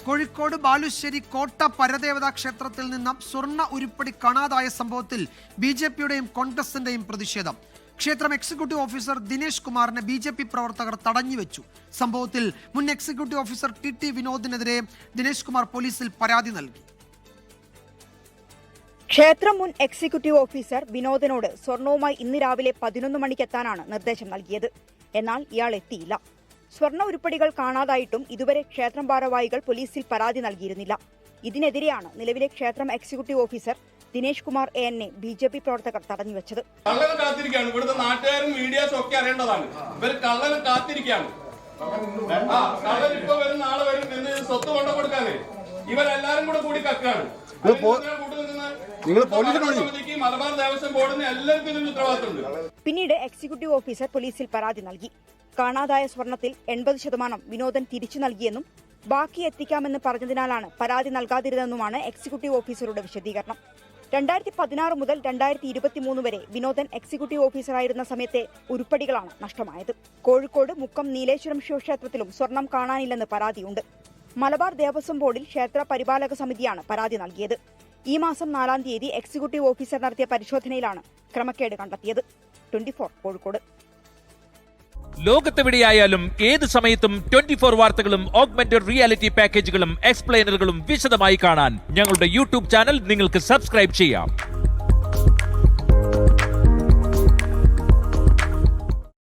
കോഴിക്കോട് ബാലുശ്ശേരി കോട്ട പരദേവതാ ക്ഷേത്രത്തിൽ നിന്നും സ്വർണ്ണ ഉരുപ്പടി കാണാതായ സംഭവത്തിൽ ബിജെപിയുടെയും കോൺഗ്രസിന്റെയും പ്രതിഷേധം. ക്ഷേത്രം എക്സിക്യൂട്ടീവ് ഓഫീസർ ദിനേശ് കുമാറിനെ ബിജെപി പ്രവർത്തകർ തടഞ്ഞുവെച്ചു. സംഭവത്തിൽ മുൻ എക്സിക്യൂട്ടീവ് ഓഫീസർ ടി വിനോദിനെതിരെ ദിനേശ് കുമാർ പോലീസിൽ പരാതി നൽകി. ക്ഷേത്രം മുൻ എക്സിക്യൂട്ടീവ് ഓഫീസർ വിനോദിനോട് സ്വർണവുമായി ഇന്ന് രാവിലെ 11 മണിക്കെത്താനാണ് നിർദ്ദേശം നൽകിയത്. എന്നാൽ ഇയാൾ എത്തിയില്ല. സ്വർണ്ണ ഉരുപ്പടികൾ കാണാതായിട്ടും ഇതുവരെ ക്ഷേത്രം ഭാരവാഹികൾ പോലീസിൽ പരാതി നൽകിയിരുന്നില്ല. ഇതിനെതിരെയാണ് നിലവിലെ ക്ഷേത്രം എക്സിക്യൂട്ടീവ് ഓഫീസർ ദിനേശ് കുമാർ എന്നെ ബിജെപി പ്രവർത്തകർ തടഞ്ഞുവെച്ചത്. കള്ളന് കാത്തിരിക്കുകയാണ്. ഇവിടുത്തെ നാട്ടുകാരും മീഡിയാസും ഒക്കെ അറിയേണ്ടതാണ്. ഇവർ കള്ളന് കാത്തിരിക്കുകയാണ്. കള്ളൻ ഇപ്പൊ വരും, നാളെ വരും എന്ന് സ്വത്ത് കൊണ്ടു കൊടുക്കാതെ ഇവരെല്ലാരും കൂടി കക്കാണ്. മലബാർ ദേവസ്വം ബോർഡിന് എല്ലാവർക്കും ഇതിന് ഉത്തരവാദിത്തമുണ്ട്. പിന്നീട് എക്സിക്യൂട്ടീവ് ഓഫീസർ പോലീസിൽ പരാതി നൽകി. കാണാതായ സ്വർണത്തിൽ 80% വിനോദൻ തിരിച്ചു നൽകിയെന്നും ബാക്കി എത്തിക്കാമെന്ന് പറഞ്ഞതിനാലാണ് പരാതി നൽകാതിരുന്നതെന്നുമാണ് എക്സിക്യൂട്ടീവ് ഓഫീസറുടെ വിശദീകരണം. 2016 മുതൽ 2023 വരെ വിനോദൻ എക്സിക്യൂട്ടീവ് ഓഫീസറായിരുന്ന സമയത്തെ ഉരുപ്പടികളാണ് നഷ്ടമായത്. കോഴിക്കോട് മുക്കം നീലേശ്വരം ശിവക്ഷേത്രത്തിലും സ്വർണം കാണാനില്ലെന്ന് പരാതിയുണ്ട്. മലബാർ ദേവസ്വം ബോർഡിൽ ക്ഷേത്ര പരിപാലക സമിതിയാണ് പരാതി നൽകിയത്. ഈ മാസം 4-ാം തീയതി എക്സിക്യൂട്ടീവ് ഓഫീസർ നടത്തിയ പരിശോധനയിലാണ് ക്രമക്കേട് കണ്ടെത്തിയത്. 24 കോഴിക്കോട്. ലോകത്തെവിടെയായാലും ഏത് സമയത്തും 24 വാർത്തകളും ഓഗ്മെന്റഡ് റിയാലിറ്റി പാക്കേജുകളും എക്സ്പ്ലെയിനറുകളും വിശദമായി കാണാൻ ഞങ്ങളുടെ യൂട്യൂബ് ചാനൽ നിങ്ങൾക്ക് സബ്സ്ക്രൈബ് ചെയ്യാം.